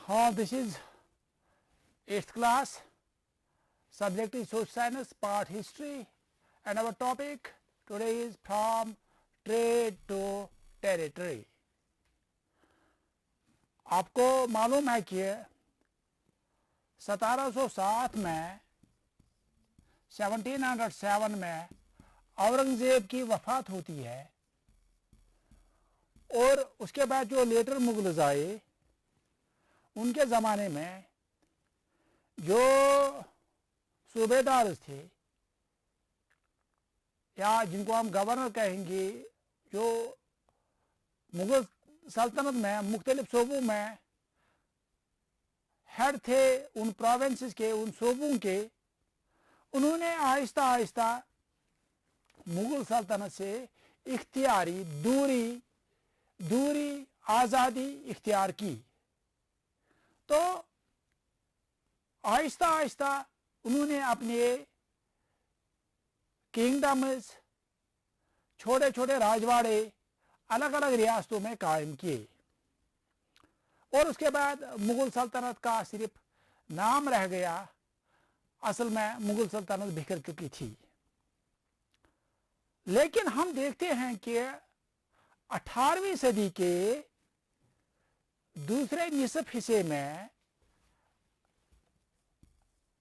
This is 8th class, subject is social science, part history, and our topic today is from trade to territory. आपको मालूम है कि 1707 में 1707 में औरंगजेब की वफात होती है और उसके बाद जो लेटर मुगल्स आए उनके ज़माने में जो सूबेदार थे या जिनको हम गवर्नर कहेंगे, जो मुगल सल्तनत में मुख्तलिफ सूबों में हेड थे, उन प्रोविंसेस के, उन सूबों के, उन्होंने आहिस्ता आहिस्ता मुगल सल्तनत से इख्तियारी दूरी आज़ादी इख्तियार की। तो आहिस्ता आहिस्ता उन्होंने अपने किंगडम्स, छोटे छोटे राजवाड़े अलग अलग रियासतों में कायम किए और उसके बाद मुगल सल्तनत का सिर्फ नाम रह गया, असल में मुगल सल्तनत बिखर चुकी थी। लेकिन हम देखते हैं कि 18वीं सदी के दूसरे निसफ हिस्से में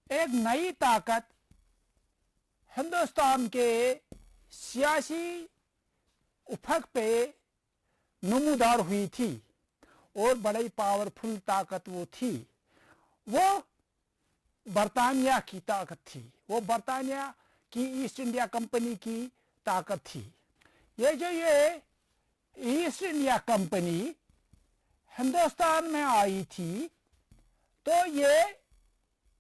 एक नई ताकत हिंदुस्तान के सियासी उफक पे नमूदार हुई थी और बड़ी पावरफुल ताकत वो थी। वो बरतानिया की ताकत थी, वो बरतानिया की ईस्ट इंडिया कंपनी की ताकत थी। ये ईस्ट इंडिया कंपनी हिंदुस्तान में आई थी तो ये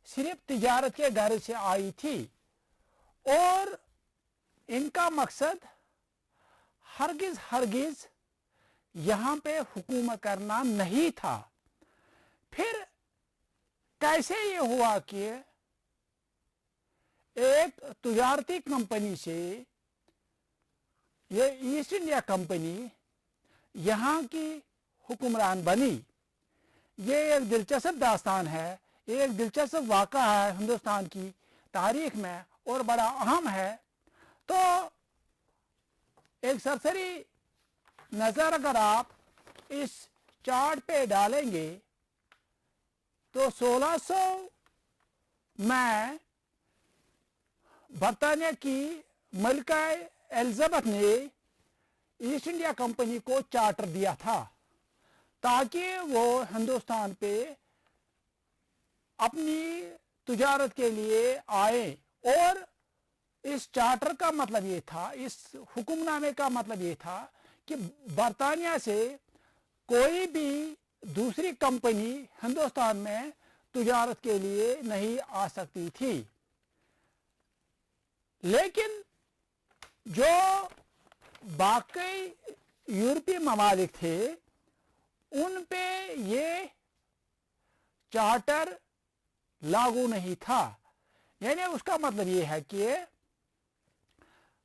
सिर्फ तिजारत के गर्ज से आई थी और इनका मकसद हरगिज यहाँ पे हुकूमत करना नहीं था। फिर कैसे ये हुआ कि एक तिजारती कंपनी से ये ईस्ट इंडिया कंपनी यहाँ की हुक्मरान बनी? ये एक दिलचस्प दास्तान है, एक दिलचस्प वाक़ा है हिंदुस्तान की तारीख में और बड़ा अहम है। तो एक सरसरी नज़र अगर आप इस चार्ट पे डालेंगे तो 1600 में बरतानिया की मलिका एलिजाबेथ ने ईस्ट इंडिया कंपनी को चार्टर दिया था ताकि वो हिंदुस्तान पे अपनी तिजारत के लिए आए। और इस चार्टर का मतलब ये था, इस हुक्मनामे का मतलब ये था कि बरतानिया से कोई भी दूसरी कंपनी हिंदुस्तान में तिजारत के लिए नहीं आ सकती थी। लेकिन जो बाकी यूरोपीय ममालिक थे उन पे ये चार्टर लागू नहीं था। यानी उसका मतलब ये है कि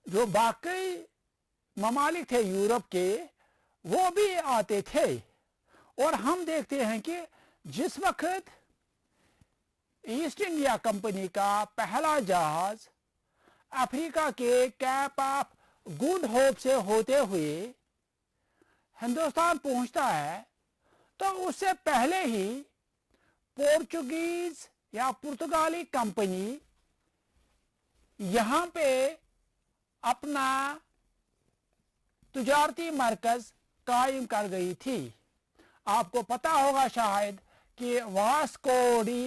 जो बाकी ममालिक थे यूरोप के वो भी आते थे। और हम देखते हैं कि जिस वक्त ईस्ट इंडिया कंपनी का पहला जहाज अफ्रीका के कैप ऑफ गुड होप से होते हुए हिंदुस्तान पहुंचता है तो उससे पहले ही पोर्चुगीज या पुर्तगाली कंपनी यहाँ पे अपना तिजारती मरकज कायम कर गई थी। आपको पता होगा शायद कि वास्को डी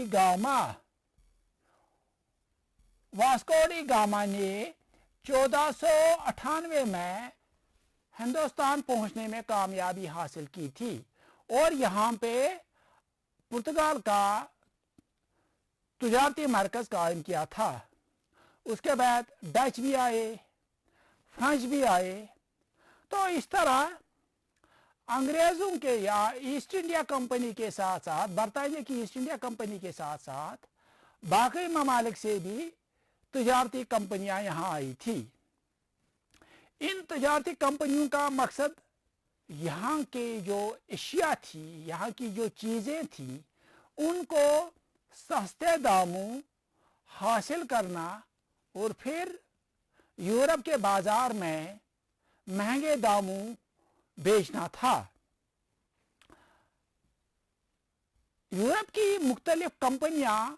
गामा ने 1498 में हिंदुस्तान पहुंचने में कामयाबी हासिल की थी और यहाँ पे पुर्तगाल का तिजारती मरकज कायम किया था। उसके बाद डच भी आए, फ्रेंच भी आए। तो इस तरह अंग्रेजों के या ईस्ट इंडिया कंपनी के साथ साथ, बरतानिया की ईस्ट इंडिया कंपनी के साथ साथ बाकी ममालिक से भी तिजारती कंपनियां यहाँ आई थी। इन तिजारती कंपनियों का मकसद यहाँ के जो एशिया थी, यहाँ की जो चीज़ें थी उनको सस्ते दामों हासिल करना और फिर यूरोप के बाजार में महंगे दामों बेचना था। यूरोप की मुख्तलिफ कंपनियां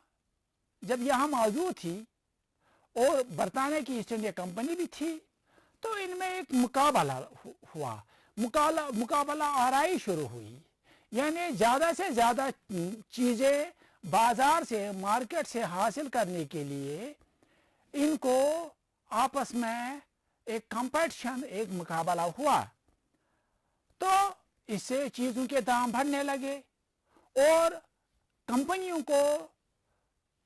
जब यहाँ मौजूद थी और बरतानिया की ईस्ट इंडिया कंपनी भी थी, तो इनमें एक मुकाबला हुआ, मुकाबला आराई शुरू हुई। यानी ज़्यादा से ज़्यादा चीज़ें बाजार से, मार्केट से हासिल करने के लिए इनको आपस में एक कंपटीशन, एक मुकाबला हुआ। तो इससे चीज़ों के दाम बढ़ने लगे और कंपनियों को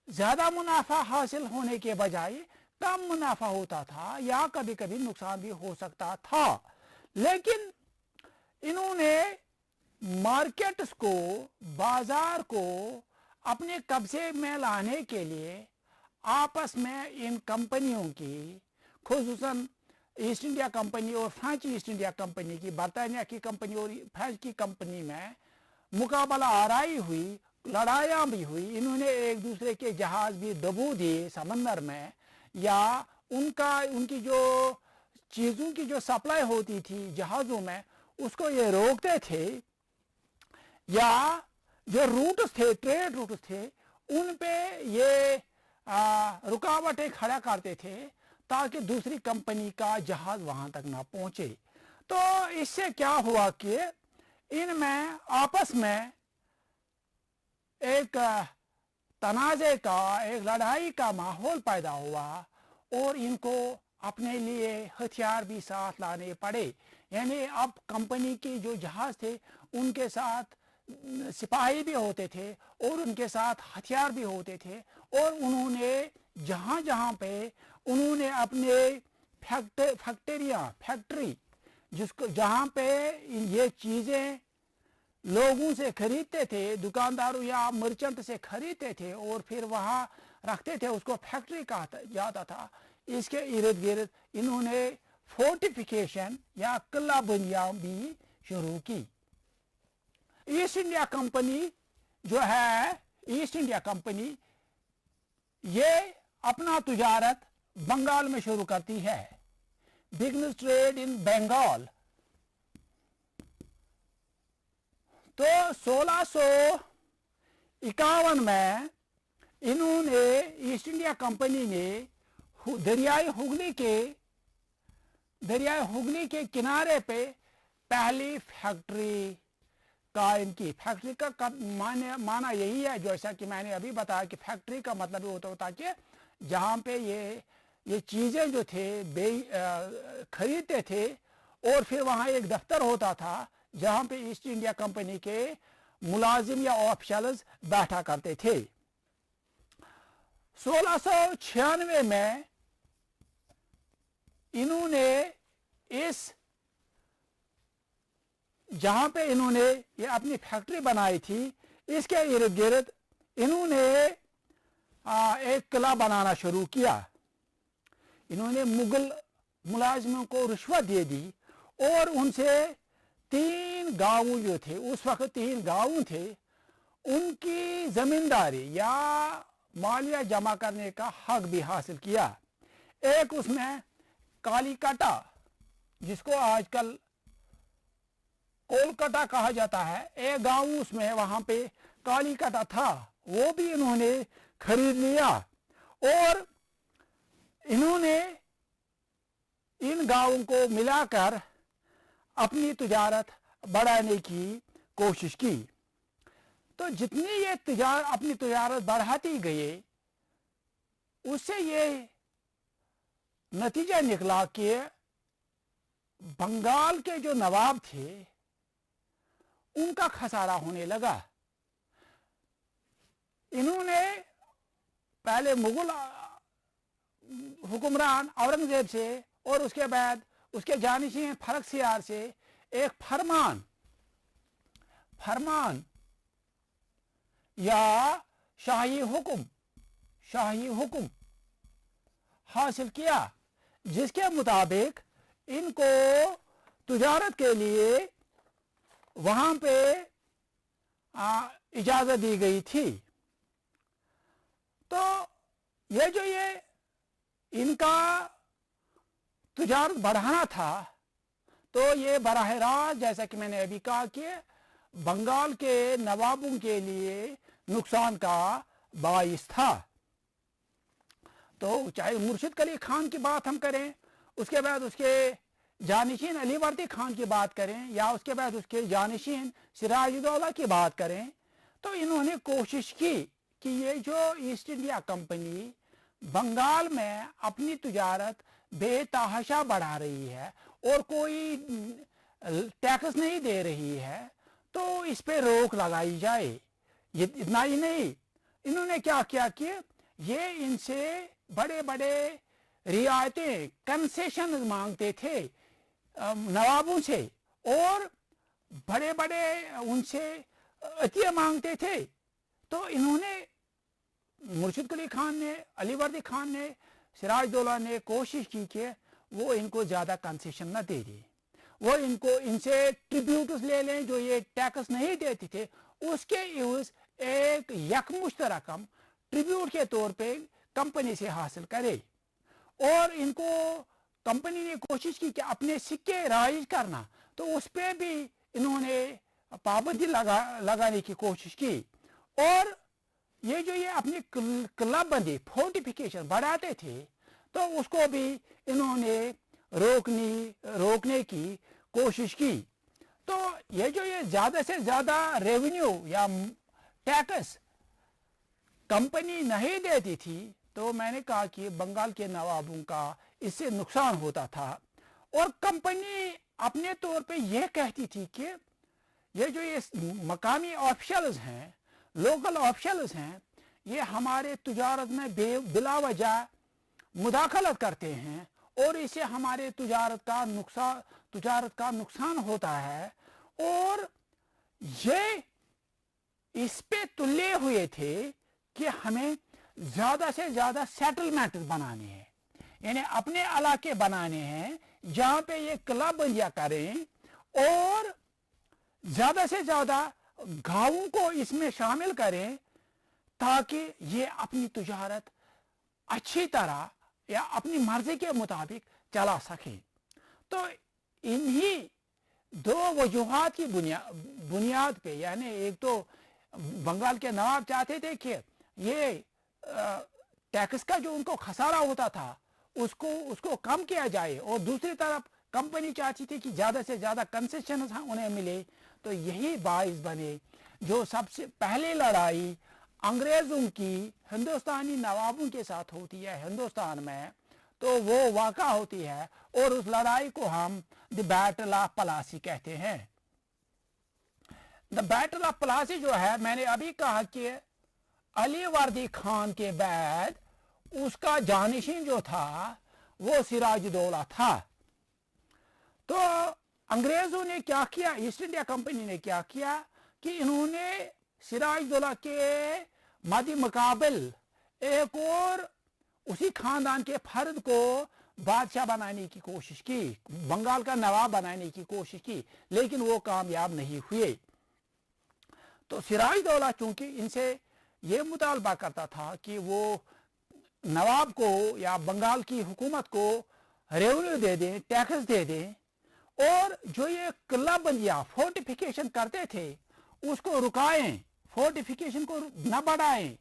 ज़्यादा मुनाफा हासिल होने के बजाय कम मुनाफा होता था या कभी कभी नुकसान भी हो सकता था। लेकिन इन्होंने मार्केट्स को, बाजार को अपने कब्जे में लाने के लिए आपस में इन कंपनियों की, खुसूसन ईस्ट इंडिया कंपनी और फ्रेंच ईस्ट इंडिया कंपनी की, बरतानिया की कंपनी और फ्रेंच की कंपनी में मुकाबला आराई हुई, लड़ाइयाँ भी हुई। इन्होंने एक दूसरे के जहाज भी डुबो दिए समंदर में, या उनकी जो चीज़ों की जो सप्लाई होती थी जहाज़ों में उसको ये रोकते थे, या जो रूट्स थे, ट्रेड रूट्स थे, उन पे ये रुकावटें खड़ा करते थे ताकि दूसरी कंपनी का जहाज वहां तक ना पहुंचे। तो इससे क्या हुआ कि इनमें आपस में एक तनाज़े का, एक लड़ाई का माहौल पैदा हुआ और इनको अपने लिए हथियार भी साथ लाने पड़े। यानी अब कंपनी के जो जहाज थे उनके साथ सिपाही भी होते थे और उनके साथ हथियार भी होते थे, और उन्होंने जहाँ जहाँ पे उन्होंने अपने फैक्ट्री जिसको जहाँ पे ये चीज़ें लोगों से खरीदते थे, दुकानदारों या मर्चेंट से खरीदते थे और फिर वहाँ रखते थे, उसको फैक्ट्री कहा जाता था। इसके इर्द गिर्द इन्होंने फोर्टिफिकेशन या किला बंदियाँ भी शुरू की। ईस्ट इंडिया कंपनी जो है, ईस्ट इंडिया कंपनी ये अपना तिजारत बंगाल में शुरू करती है, बिजनेस ट्रेड इन बंगाल। तो 1651 में इन्होंने, ईस्ट इंडिया कंपनी ने दरियाई हुगली के किनारे पे पहली फैक्ट्री कायम की। फैक्ट्री का माना यही है, जैसा कि मैंने अभी बताया कि फैक्ट्री का मतलब ये होता कि जहाँ पे ये चीज़ें जो थे खरीदते थे और फिर वहाँ एक दफ्तर होता था जहाँ पे ईस्ट इंडिया कंपनी के मुलाजिम या ऑफिशियल्स बैठा करते थे। 1696 में इन्होंने जहाँ पे इन्होंने ये अपनी फैक्ट्री बनाई थी, इसके इर्द गिर्द इन्होंने एक किला बनाना शुरू किया। इन्होंने मुगल मुलाजिमों को रिश्वत दे दी और उनसे 3 गांव जो थे, उस वक्त 3 गांव थे, उनकी जमींदारी या मालिया जमा करने का हक भी हासिल किया। एक उसमें कालीकटा, जिसको आजकल कोलकाता कहा जाता है, एक गांव उसमें वहां पे कालीकटा था, वो भी इन्होंने खरीद लिया और इन्होंने इन गांवों को मिलाकर अपनी तिजारत बढ़ाने की कोशिश की। तो जितनी ये अपनी तिजारत बढ़ाती गई, उससे ये नतीजा निकला कि बंगाल के जो नवाब थे उनका खसारा होने लगा। इन्होंने पहले मुगल हुक्मरान औरंगजेब से और उसके बाद उसके जानिशीन फर्रुखसियार से एक फरमान या शाही हुक्म हासिल किया, जिसके मुताबिक इनको तिजारत के लिए वहाँ पे इजाज़त दी गई थी। तो ये इनका तिजारत बढ़ाना था, तो ये बराह रास्त जैसा कि मैंने अभी कहा कि बंगाल के नवाबों के लिए नुकसान का बाइस था। तो चाहे मुर्शिद कुली खान की बात हम करें, उसके बाद उसके जानशीन अली वर्दी खान की बात करें, या उसके बाद उसके जानशीन सिराजुद्दौला की बात करें, तो इन्होंने कोशिश की कि ये जो ईस्ट इंडिया कंपनी बंगाल में अपनी तिजारत बेतहाशा बढ़ा रही है और कोई टैक्स नहीं दे रही है, तो इस पे रोक लगाई जाए। ये इतना ही नहीं, इन्होंने क्या किया कि ये इनसे बड़े बड़े रियायतें, कंसेशन मांगते थे नवाबों से, और बड़े बड़े उनसे अतिया मांगते थे। तो इन्होंने, मुर्शिद कुली खान ने, अली वर्दी खान ने, सिराजुद्दौला ने कोशिश की कि वो इनको ज़्यादा कंसेशन न दे दें, वो इनसे ट्रिब्यूट्स ले लें जो ये टैक्स नहीं देते थे, उसके यूज़ एक यकमुश्त रकम ट्रिब्यूट के तौर पे कंपनी से हासिल करे। और इनको कंपनी ने कोशिश की कि अपने सिक्के राइज करना, तो उस पर भी इन्होंने पाबंदी लगाने की कोशिश की। और ये अपनी क्लबबंदी, फोर्टिफिकेशन बढ़ाते थे, तो उसको भी इन्होंने रोकने की कोशिश की। तो ये ज़्यादा से ज़्यादा रेवेन्यू या टैक्स कंपनी नहीं देती थी, तो मैंने कहा कि बंगाल के नवाबों का इससे नुकसान होता था। और कंपनी अपने तौर पे यह कहती थी कि ये मकामी ऑफिशियल्स हैं, लोकल ऑफिशियल्स हैं, ये हमारे तिजारत में बिला वजह मुदाखलत करते हैं और इससे हमारे तिजारत का नुकसान होता है। और ये इस पे तुले हुए थे कि हमें ज़्यादा से ज़्यादा सेटलमेंट बनाने हैं, यानी अपने इलाके बनाने हैं जहाँ पे ये क्लब बंदियाँ करें, और ज़्यादा से ज़्यादा गाँवों को इसमें शामिल करें, ताकि ये अपनी तिजारत अच्छी तरह या अपनी मर्जी के मुताबिक चला सके। तो इन्हीं दो वजूहात की बुनियाद पे, यानी एक तो बंगाल के नवाब चाहते थे कि ये टैक्स का जो उनको खसारा होता था उसको कम किया जाए, और दूसरी तरफ कंपनी चाहती थी कि ज़्यादा से ज़्यादा कंसेशन उन्हें मिले। तो यही बाइस बने जो सबसे पहली लड़ाई अंग्रेज़ों की हिंदुस्तानी नवाबों के साथ होती है हिंदुस्तान में, तो वो वाक़ा होती है, और उस लड़ाई को हम द बैटल ऑफ प्लासी कहते हैं। द बैटल ऑफ प्लासी जो है, मैंने अभी कहा कि अली वर्दी खान के बाद उसका जानशीन जो था वो सिराजुद्दौला था। तो अंग्रेज़ों ने क्या किया, ईस्ट इंडिया कंपनी ने क्या किया कि इन्होंने सिराजुद्दौला के मद्दे मुकाबिल एक और उसी खानदान के फर्द को बादशाह बनाने की कोशिश की, बंगाल का नवाब बनाने की कोशिश की, लेकिन वो कामयाब नहीं हुए। तो सिराजुद्दौला चूंकि इनसे ये मुतालबा करता था कि वो नवाब को या बंगाल की हुकूमत को रेवेन्यू दे दें, टैक्स दे दें, और जो ये क्लब बंदियाँ फोर्टिफिकेशन करते थे उसको रुकाएं, फोर्टिफिकेशन को न बढ़ाएं,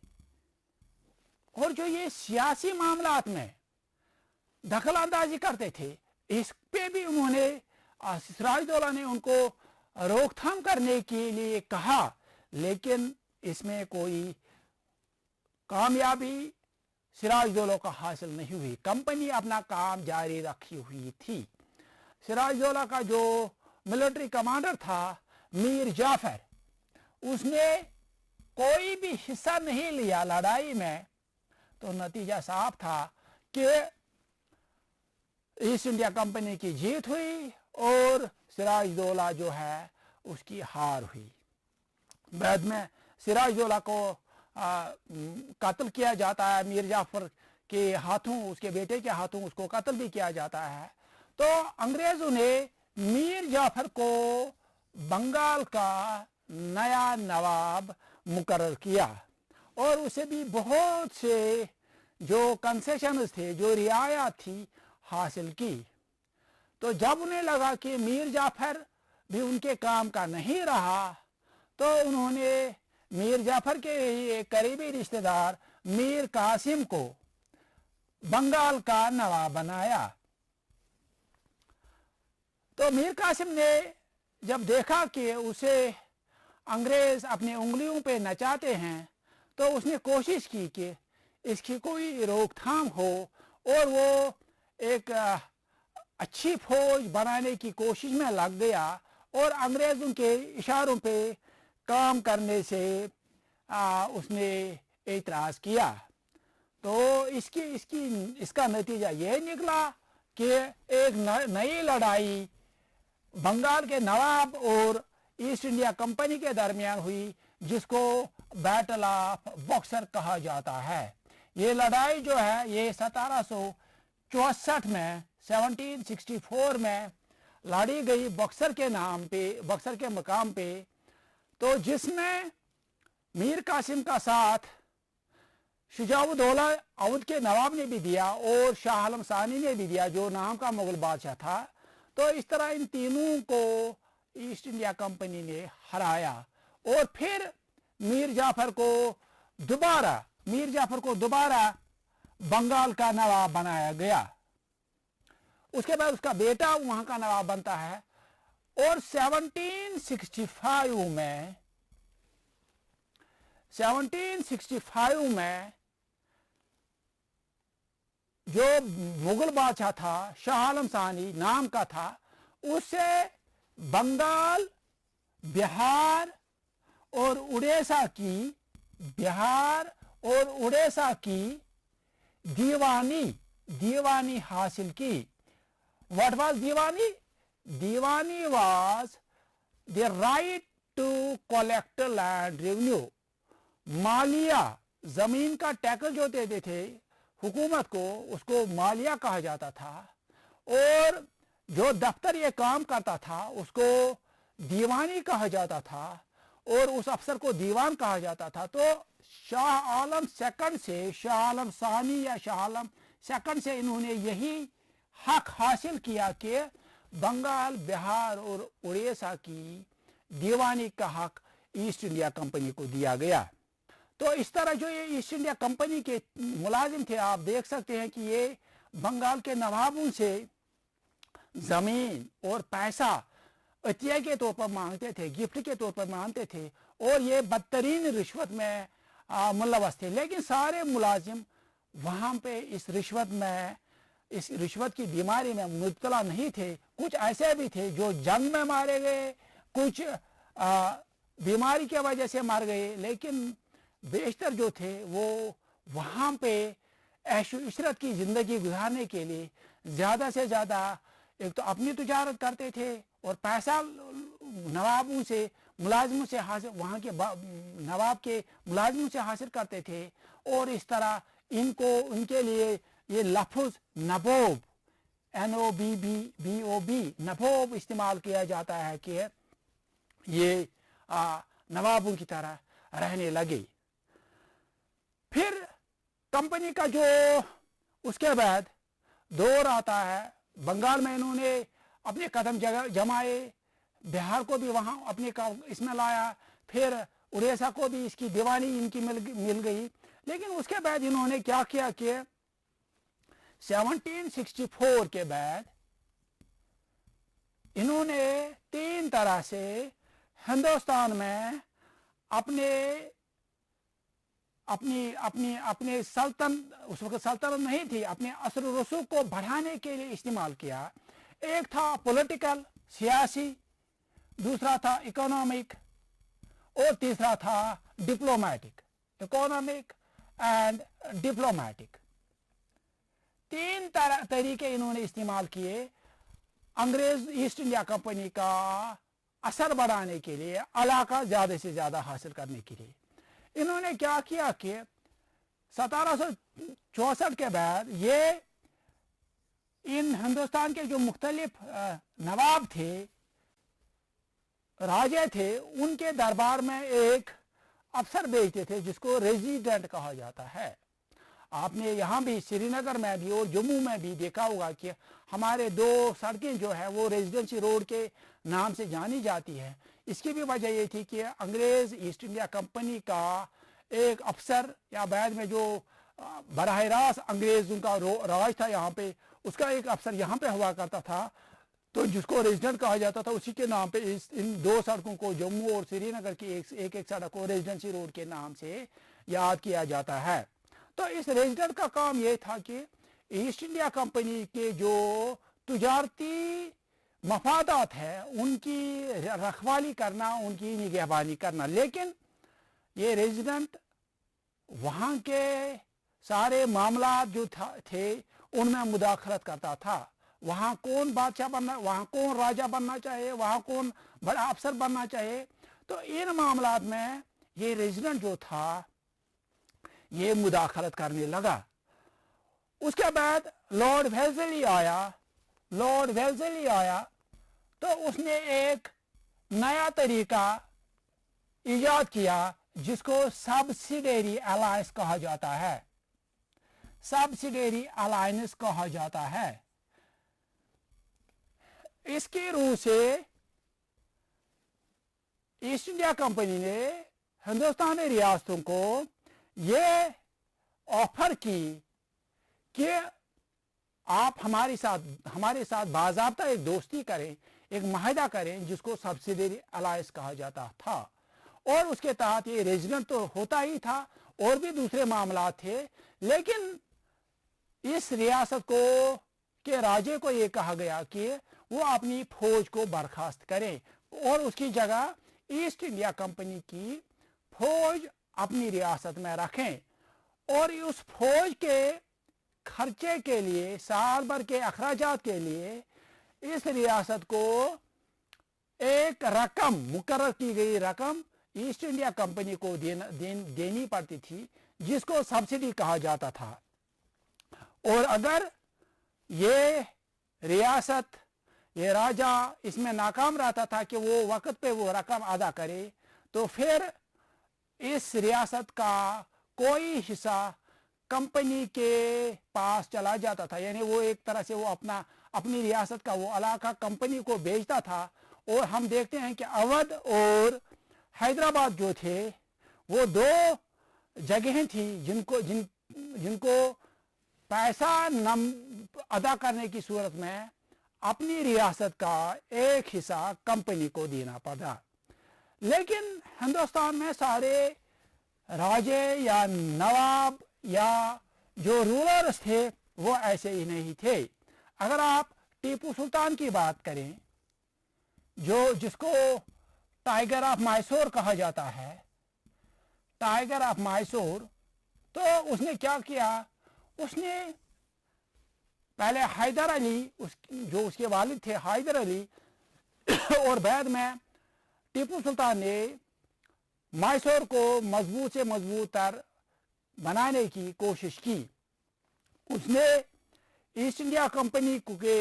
और जो ये सियासी मामलात में दखल अंदाजी करते थे, इस पे भी उन्होंने, सिराजुद्दौला ने उनको रोकथाम करने के लिए कहा, लेकिन इसमें कोई कामयाबी सिराजुद्दौला को हासिल नहीं हुई। कंपनी अपना काम जारी रखी हुई थी। सिराजुद्दौला का जो मिलिट्री कमांडर था मीर जाफर, उसने कोई भी हिस्सा नहीं लिया लड़ाई में। तो नतीजा साफ था कि ईस्ट इंडिया कंपनी की जीत हुई और सिराजुद्दौला जो है उसकी हार हुई। बाद में सिराजुद्दौला को कत्ल किया जाता है, मीर जाफर के हाथों, उसके बेटे के हाथों उसको कत्ल भी किया जाता है। तो अंग्रेज़ों ने मीर जाफर को बंगाल का नया नवाब मुकर्रर किया और उसे भी बहुत से जो कंसेशंस थे, जो रियायत थी, हासिल की। तो जब उन्हें लगा कि मीर जाफर भी उनके काम का नहीं रहा तो उन्होंने मीर जाफर के ही एक करीबी रिश्तेदार मीर कासिम को बंगाल का नवाब बनाया। तो मीर कासिम ने जब देखा कि उसे अंग्रेज अपनी उंगलियों पे नचाते हैं तो उसने कोशिश की कि इसकी कोई रोकथाम हो और वो एक अच्छी फौज बनाने की कोशिश में लग गया और अंग्रेज़ों के इशारों पे काम करने से उसने एतराज़ किया। तो इसका नतीजा ये निकला कि एक नई लड़ाई बंगाल के नवाब और ईस्ट इंडिया कंपनी के दरमियान हुई, जिसको बैटल ऑफ बक्सर कहा जाता है। ये लड़ाई जो है ये 1764 में 1764 में लड़ी गई बक्सर के नाम पे, बक्सर के मकाम पे। तो जिसमें मीर कासिम का साथ शुजाउद्दौला अवध के नवाब ने भी दिया और शाह आलम सानी ने भी दिया, जो नाम का मुगल बादशाह था। तो इस तरह इन तीनों को ईस्ट इंडिया कंपनी ने हराया और फिर मीर जाफर को दोबारा बंगाल का नवाब बनाया गया। उसके बाद उसका बेटा वहां का नवाब बनता है और 1765 में जो मुगल बादशाह था शाह आलम सानी नाम का था, उससे बंगाल, बिहार और उड़ीसा की दीवानी हासिल की। What was Deewani? Deewani was the right to collect land revenue। Mallya, जमीन का टैक्स जो देते थे हुकूमत को, उसको मालिया कहा जाता था। और जो दफ्तर ये काम करता था उसको दीवानी कहा जाता था और उस अफसर को दीवान कहा जाता था। तो शाह आलम सेकंड से, शाह आलम सानी या शाह आलम सेकंड से इन्होंने यही हक हासिल किया कि बंगाल, बिहार और उड़ीसा की दीवानी का हक ईस्ट इंडिया कंपनी को दिया गया। तो इस तरह जो ये ईस्ट इंडिया कंपनी के मुलाजिम थे, आप देख सकते हैं कि ये बंगाल के नवाबों से जमीन और पैसा अतिया के तौर पर मांगते थे, गिफ्ट के तौर पर मांगते थे और ये बदतरीन रिश्वत में मुलव्वस थे। लेकिन सारे मुलाजिम वहाँ पे इस रिश्वत की बीमारी में मुब्तला नहीं थे। कुछ ऐसे भी थे जो जंग में मारे गए, कुछ बीमारी की वजह से मर गए, लेकिन बेशतर जो थे वो वहाँ पे ऐशो इशरत की ज़िंदगी गुजारने के लिए ज़्यादा से ज़्यादा एक तो अपनी तिजारत करते थे और पैसा नवाबों से, मुलाजिमों से हासिल, वहाँ के नवाब के मुलाजिमों से हासिल करते थे। और इस तरह उनके लिए ये लफ्ज़ नबोब, NOBB नबोब इस्तेमाल किया जाता है कि ये नवाबों की तरह रहने लगे। फिर कंपनी का जो उसके बाद दौर आता है, बंगाल में इन्होंने अपने कदम जमाए, बिहार को भी वहाँ अपने इसमें लाया, फिर उड़ीसा को भी इसकी दीवानी इनकी मिल गई। लेकिन उसके बाद इन्होंने क्या किया कि 1764 के बाद इन्होंने तीन तरह से हिंदुस्तान में अपने उस वक्त सल्तनत नहीं थी, अपने असर रसूख को बढ़ाने के लिए इस्तेमाल किया। एक था पॉलिटिकल, सियासी, दूसरा था इकोनॉमिक और तीसरा था डिप्लोमेटिक, इकोनॉमिक एंड डिप्लोमेटिक। तीन तरीके इन्होंने इस्तेमाल किए अंग्रेज ईस्ट इंडिया कंपनी का असर बढ़ाने के लिए, इलाका ज़्यादा से ज़्यादा हासिल करने के लिए। इन्होंने क्या किया कि 1764 के बाद ये इन हिंदुस्तान के जो मुख्तलिफ नवाब थे, राजे थे, उनके दरबार में एक افسر بھیجتے تھے جس کو ریزیڈنٹ کہا جاتا ہے. آپ نے یہاں بھی سری نگر میں بھی اور جموں میں بھی دیکھا ہوگا کہ ہمارے 2 سڑکیں جو ہے وہ ریزیڈنسی روڈ کے نام سے جانی جاتی ہے. اس کی بھی وجہ یہ تھی کہ انگریز ایسٹ انڈیا کمپنی کا ایک افسر یا بعد میں جو براہ راست انگریزوں کا راج تھا یہاں پہ، اس کا ایک افسر یہاں پہ ہوا کرتا تھا، تو جس کو ریزیڈنٹ کہا جاتا تھا. اسی کے نام پہ ان 2 سڑکوں کو، جموں اور سری نگر کی ایک سڑک کو ریزیڈنسی روڈ کے نام سے یاد کیا جاتا ہے. تو اس ریزیڈنٹ کا کام یہ تھا کہ ایسٹ انڈیا کمپنی کے جو تجارتی مفادات ہیں ان کی رکھوالی کرنا، ان کی نگہبانی کرنا. لیکن یہ ریزیڈنٹ وہاں کے سارے معاملات جو تھے ان میں مداخلت کرتا تھا. وہاں کون بادشاہ بننا، وہاں کون راجہ بننا چاہے، وہاں کون بڑا افسر بننا چاہے، تو ان معاملات میں یہ ریزیڈنٹ جو تھا یہ مداخلت کرنے لگا. اس کے بعد لارڈ ویلزلی آیا تو اس نے ایک نیا طریقہ ایجاد کیا جس کو سبسیڈیری الائنس کہا جاتا ہے. سبسیڈیری الائنس کہا جاتا ہے. اس کی روح سے ایسٹ انڈیا کمپنی نے ہندوستانی ریاستوں کو یہ آفر کی کہ آپ ہمارے ساتھ باضابطہ ایک دوستی کریں، ایک معاہدہ کریں جس کو سبسیڈیری الائنس کہا جاتا تھا. اور اس کے تحت یہ ریزیڈنٹ تو ہوتا ہی تھا اور بھی دوسرے معاملات تھے، لیکن اس ریاست کو کے راجے کو یہ کہا گیا کہ وہ اپنی فوج کو برخاست کریں اور اس کی جگہ ایسٹ انڈیا کمپنی کی فوج اپنی ریاست میں رکھیں، اور اس فوج کے خرچے کے لیے، سال بھر کے اخراجات کے لیے اس ریاست کو ایک رقم، مقرر کی گئی رقم ایسٹ انڈیا کمپنی کو دینی پڑتی تھی جس کو سبسڈی کہا جاتا تھا. اور اگر یہ ریاست، یہ راجہ اس میں ناکام رہتا تھا کہ وہ وقت پہ وہ رقم ادا کرے، تو پھر اس ریاست کا کوئی حصہ کمپنی کے پاس چلا جاتا تھا. یعنی وہ ایک طرح سے وہ اپنی ریاست کا وہ علاقہ کمپنی کو بیچتا تھا. اور ہم دیکھتے ہیں کہ اودھ اور حیدرآباد جو تھے وہ 2 جگہیں تھیں جن کو پیسہ ادا کرنے کی صورت میں اپنی ریاست کا ایک حصہ کمپنی کو دینا پڑا. لیکن ہندوستان میں سارے راجے یا نواب یا جو رولرز تھے وہ ایسے ہی نہیں تھے. اگر آپ ٹیپو سلطان کی بات کریں، جس کو ٹائیگر آف میسور کہا جاتا ہے، ٹائیگر آف میسور، تو اس نے کیا کیا؟ اس نے پہلے حیدر علی، جو اس کے والد تھے حیدر علی، اور بعد میں ٹیپو سلطان نے میسور کو مضبوط سے مضبوط تر بنانے کی کوشش کی. اس نے ایسٹ انڈیا کمپنی کے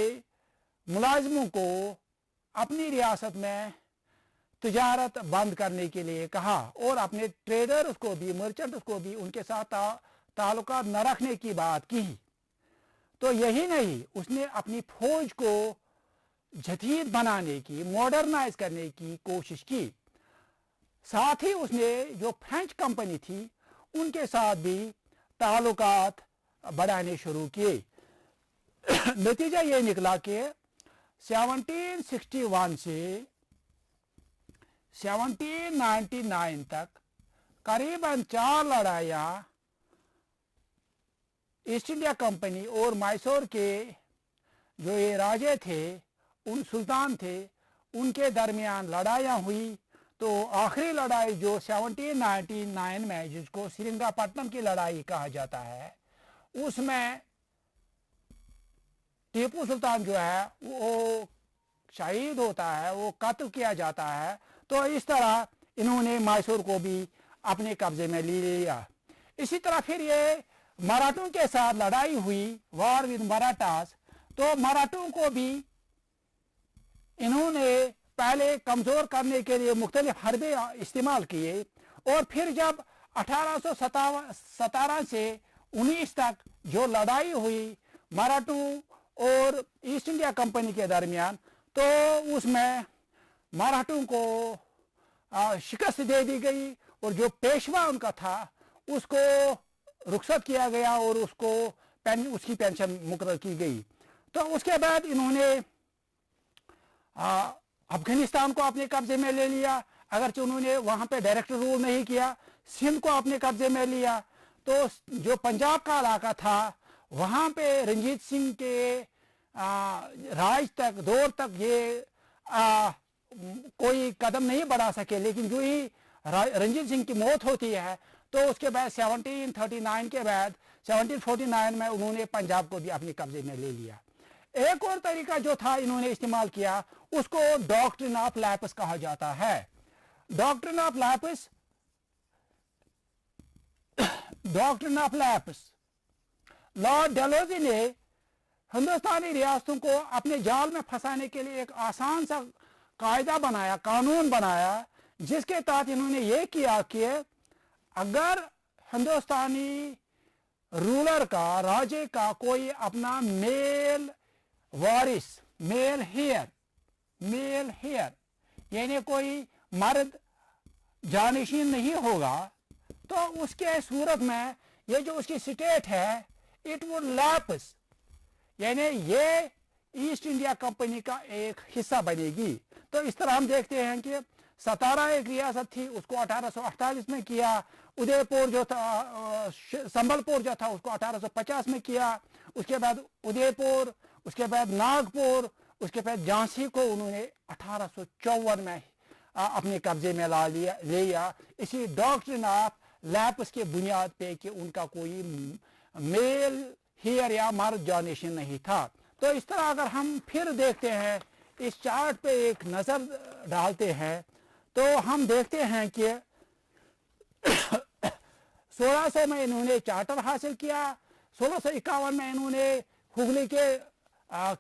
ملازموں کو اپنی ریاست میں تجارت بند کرنے کے لیے کہا اور اپنے ٹریڈرز کو بھی، مرچنٹس کو بھی ان کے ساتھ تعلقات نہ رکھنے کی بات کی. تو یہی نہیں، اس نے اپنی فوج کو جدید بنانے کی، ماڈرنائز کرنے کی کوشش کی. ساتھ ہی اس نے جو فرینچ کمپنی تھی ان کے ساتھ بھی تعلقات بڑھانے شروع کیے. نتیجہ یہ نکلا کہ 1761 سے 1799 تک قریباً 4 لڑائیاں ایسٹ انڈیا کمپنی اور میسور کے جو یہ راجے تھے، ان سلطان تھے، ان کے درمیان لڑائیاں ہوئی. تو آخری لڑائی جو 1799 میں، جس کو سرنگا پٹنم کی لڑائی کہا جاتا ہے، اس میں ٹیپو سلطان جو ہے وہ شہید ہوتا ہے، وہ قتل کیا جاتا ہے. تو اس طرح انہوں نے میسور کو بھی اپنے قبضے میں لے لیا. اسی طرح پھر یہ مراٹھوں کے ساتھ لڑائی ہوئی، وار ود مراٹھاز. تو مراٹھوں کو بھی انہوں نے پہلے کمزور کرنے کے لیے مختلف حربے استعمال کیے और फिर जब 1817 से 19 तक जो लड़ाई हुई मराठों और ईस्ट इंडिया कंपनी के दरमियान, तो उसमें मराठों को शिकस्त दे दी गई और जो पेशवा उनका था उसको रुखसत किया गया और उसकी पेंशन मुकर्रर की गई। तो उसके बाद इन्होंने अफगानिस्तान को अपने कब्जे में ले लिया, अगरचे उन्होंने वहां पे डायरेक्ट रूल नहीं किया। सिंध को अपने कब्जे में लिया। तो जो पंजाब का इलाका था वहां पे रंजीत सिंह के राज तक दौर तक ये कोई कदम नहीं बढ़ा सके, लेकिन जो ही रंजीत सिंह की मौत होती है तो उसके बाद 1739 के बाद 1749 में उन्होंने पंजाब को भी अपने कब्जे में ले लिया। एक और तरीका जो था इन्होंने इस्तेमाल किया, उसको डॉक्ट्रिन ऑफ लैपिस कहा जाता है। Doctrine of lapse, doctrine of lapse, Lord Dalhousie ने हिंदुस्तानी रियासतों को अपने जाल में फंसाने के लिए एक आसान सा कायदा बनाया, कानून बनाया, जिसके तहत इन्होंने ये किया कि अगर हिंदुस्तानी रूलर का, राजे का कोई अपना मेल वारिस, मेल हेयर यानी कोई मर्द जानशीन नहीं होगा, तो उसके सूरत में ये जो उसकी स्टेट है इट वुड लैप्स, यानी ये ईस्ट इंडिया कंपनी का एक हिस्सा बनेगी। तो इस तरह हम देखते हैं कि सतारा एक रियासत थी, उसको 1848 में किया। उदयपुर जो था, संबलपुर जो था, उसको 1850 में किया। उसके बाद उदयपुर, उसके बाद नागपुर, उसके बाद झांसी को उन्होंने 1854 में अपने कब्जे में ले लिया। इसी डॉक्ट्रिन ऑफ लैप्स के बुनियाद पे कि उनका कोई मेल हेयर या मर्द जानशीन नहीं था। तो इस तरह अगर हम फिर देखते हैं, इस चार्ट पे एक नजर डालते हैं, तो हम देखते हैं कि 1600 में इन्होंने चार्टर हासिल किया। 1651 में इन्होंने हुगली के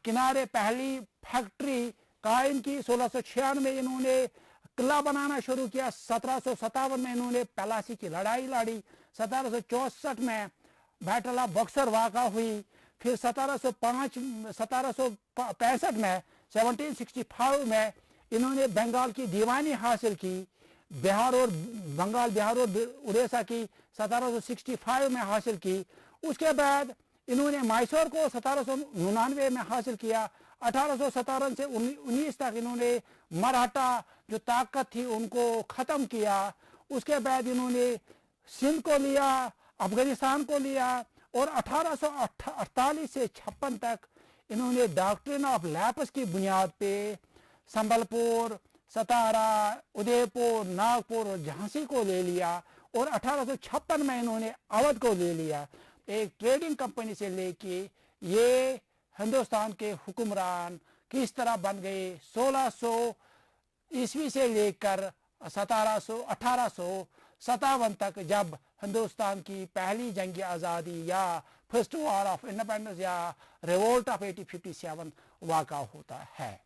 किनारे पहली फैक्ट्री कायम की। 1696 में इन्होंने किला बनाना शुरू किया। 1757 में इन्होंने पलासी की लड़ाई लड़ी। 1764 में बैटल ऑफ बक्सर वाक़ा हुई। फिर 1765 में 1765 में इन्होंने बंगाल की दीवानी हासिल की। बिहार और उड़ीसा की 1765 में हासिल की। उसके बाद इन्होंने मैसूर को 1799 में हासिल किया। 1817 से 19 तक इन्होंने मराठा जो ताकत थी उनको ख़त्म किया। उसके बाद इन्होंने सिंध को लिया, अफगानिस्तान को लिया, और 1848 से 56 तक इन्होंने डॉक्ट्रिन ऑफ लैप्स की बुनियाद पे संबलपुर, सतारा, उदयपुर, नागपुर और झांसी को ले लिया। और 1856 में इन्होंने अवध को ले लिया। एक ट्रेडिंग कंपनी से लेके ये हिंदुस्तान के हुक्मरान किस तरह बन गए। 1600 ईस्वी से लेकर 1857 तक, जब हिंदुस्तान की पहली जंग आज़ादी या फर्स्ट वॉर ऑफ इंडिपेंडेंस या रिवोल्ट ऑफ 1857 वाक़ा होता है।